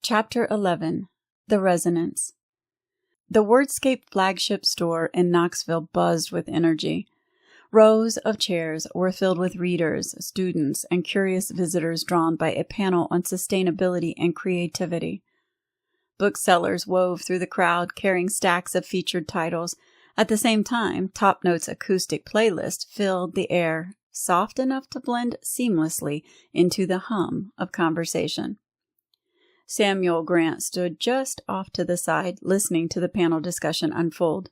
Chapter 11. The Resonance. The Wordscape flagship store in Knoxville buzzed with energy. Rows of chairs were filled with readers, students, and curious visitors drawn by a panel on sustainability and creativity. Booksellers wove through the crowd carrying stacks of featured titles. At the same time, TopNote's acoustic playlist filled the air, soft enough to blend seamlessly into the hum of conversation. Samuel Grant stood just off to the side, listening to the panel discussion unfold.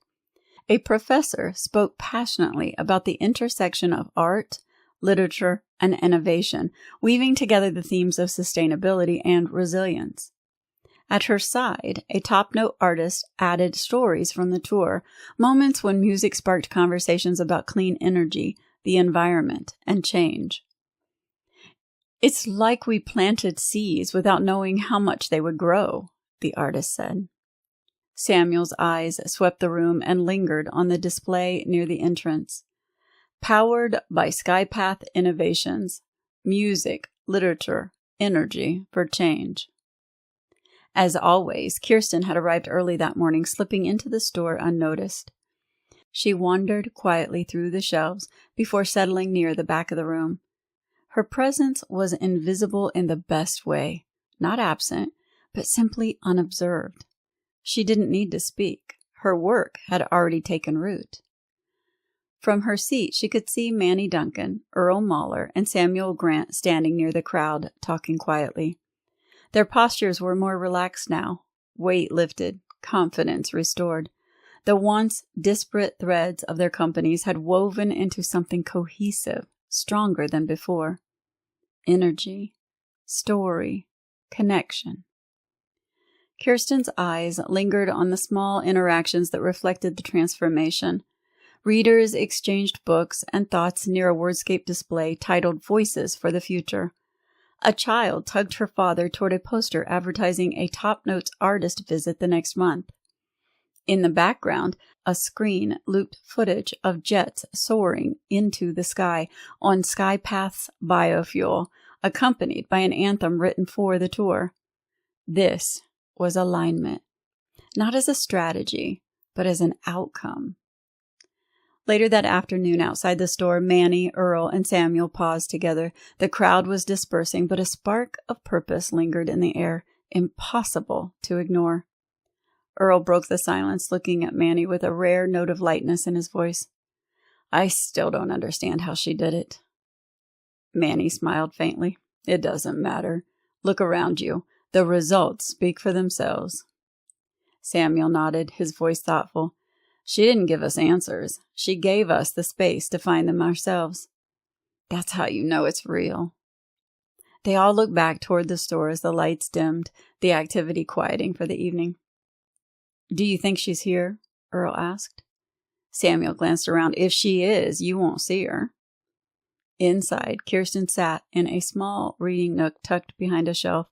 A professor spoke passionately about the intersection of art, literature, and innovation, weaving together the themes of sustainability and resilience. At her side, a TopNote artist added stories from the tour, moments when music sparked conversations about clean energy, the environment, and change. "It's like we planted seeds without knowing how much they would grow," the artist said. Samuel's eyes swept the room and lingered on the display near the entrance. Powered by SkyPath Innovations, music, literature, energy for change. As always, Kirsten had arrived early that morning, slipping into the store unnoticed. She wandered quietly through the shelves before settling near the back of the room. Her presence was invisible in the best way, not absent, but simply unobserved. She didn't need to speak. Her work had already taken root. From her seat, she could see Manny Duncan, Earl Mauller, and Samuel Grant standing near the crowd, talking quietly. Their postures were more relaxed now, weight lifted, confidence restored. The once disparate threads of their companies had woven into something cohesive, stronger than before. Energy, story, connection. Kirsten's eyes lingered on the small interactions that reflected the transformation. Readers exchanged books and thoughts near a Wordscape display titled Voices for the Future. A child tugged her father toward a poster advertising a TopNote artist visit the next month. In the background, a screen looped footage of jets soaring into the sky on SkyPath's biofuel, accompanied by an anthem written for the tour. This was alignment, not as a strategy, but as an outcome. Later that afternoon, outside the store, Manny, Earl, and Samuel paused together. The crowd was dispersing, but a spark of purpose lingered in the air, impossible to ignore. Earl broke the silence, looking at Manny with a rare note of lightness in his voice. "I still don't understand how she did it." Manny smiled faintly. "It doesn't matter. Look around you. The results speak for themselves." Samuel nodded, his voice thoughtful. "She didn't give us answers. She gave us the space to find them ourselves. That's how you know it's real." They all looked back toward the store as the lights dimmed, the activity quieting for the evening. "Do you think she's here?" Earl asked. Samuel glanced around. "If she is, you won't see her." Inside, Kirsten sat in a small reading nook tucked behind a shelf.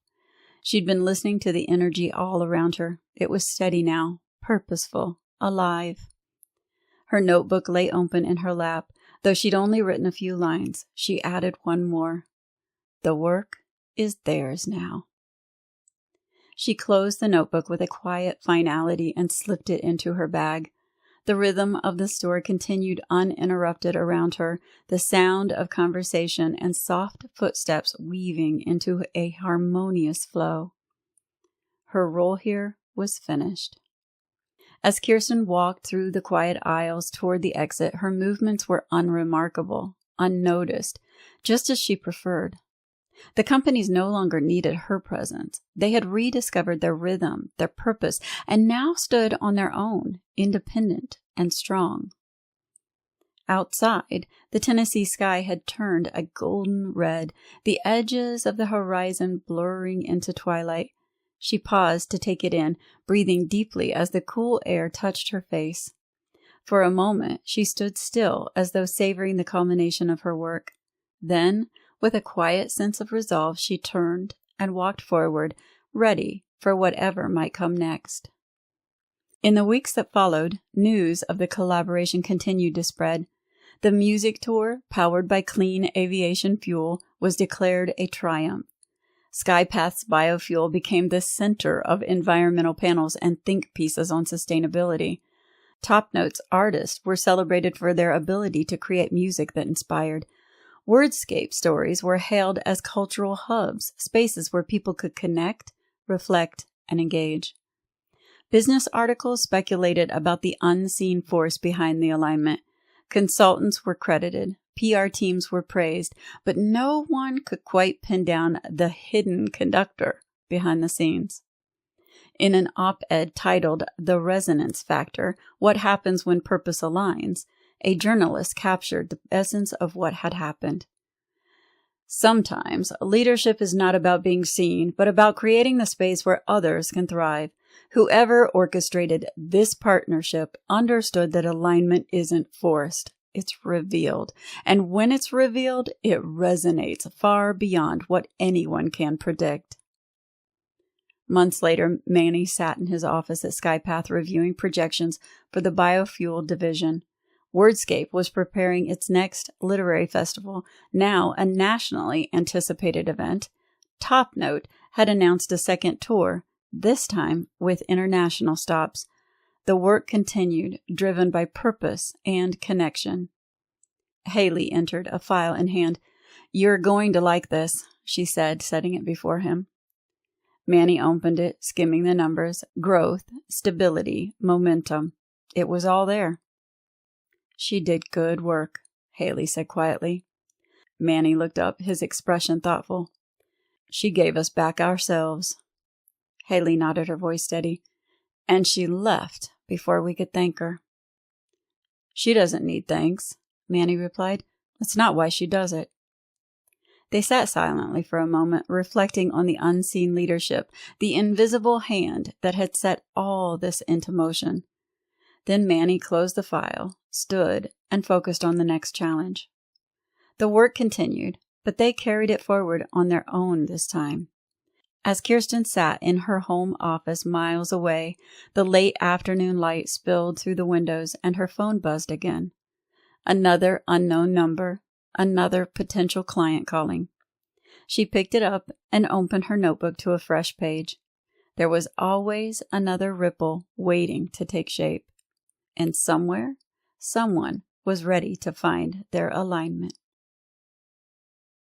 She'd been listening to the energy all around her. It was steady now, purposeful, alive. Her notebook lay open in her lap. Though she'd only written a few lines, she added one more. The work is theirs now. She closed the notebook with a quiet finality and slipped it into her bag. The rhythm of the store continued uninterrupted around her, the sound of conversation and soft footsteps weaving into a harmonious flow. Her role here was finished. As Kirsten walked through the quiet aisles toward the exit, her movements were unremarkable, unnoticed, just as she preferred. The companies no longer needed her presence. They had rediscovered their rhythm, their purpose, and now stood on their own, independent and strong. Outside, the Tennessee sky had turned a golden red, the edges of the horizon blurring into twilight. She paused to take it in, breathing deeply as the cool air touched her face. For a moment, she stood still as though savoring the culmination of her work. Then, with a quiet sense of resolve, she turned and walked forward, ready for whatever might come next. In the weeks that followed, news of the collaboration continued to spread. The music tour, powered by clean aviation fuel, was declared a triumph. SkyPath's biofuel became the center of environmental panels and think pieces on sustainability. TopNote's artists were celebrated for their ability to create music that inspired. Wordscape stories were hailed as cultural hubs, spaces where people could connect, reflect, and engage. Business articles speculated about the unseen force behind the alignment. Consultants were credited, PR teams were praised, but no one could quite pin down the hidden conductor behind the scenes. In an op-ed titled "The Resonance Factor: What Happens When Purpose Aligns," a journalist captured the essence of what had happened. Sometimes leadership is not about being seen, but about creating the space where others can thrive. Whoever orchestrated this partnership understood that alignment isn't forced, it's revealed. And when it's revealed, it resonates far beyond what anyone can predict. Months later, Manny sat in his office at SkyPath reviewing projections for the biofuel division. Wordscape was preparing its next literary festival, now a nationally anticipated event. TopNote had announced a second tour, this time with international stops. The work continued, driven by purpose and connection. Haley entered, a file in hand. "You're going to like this," she said, setting it before him. Manny opened it, skimming the numbers. Growth, stability, momentum. It was all there. "She did good work," Haley said quietly. Manny looked up, his expression thoughtful. "She gave us back ourselves." Haley nodded, her voice steady. "And she left before we could thank her." "She doesn't need thanks," Manny replied. "That's not why she does it." They sat silently for a moment, reflecting on the unseen leadership, the invisible hand that had set all this into motion. Then Manny closed the file, stood, and focused on the next challenge. The work continued, but they carried it forward on their own this time. As Kirsten sat in her home office miles away, the late afternoon light spilled through the windows and her phone buzzed again. Another unknown number, another potential client calling. She picked it up and opened her notebook to a fresh page. There was always another ripple waiting to take shape. And somewhere, someone was ready to find their alignment.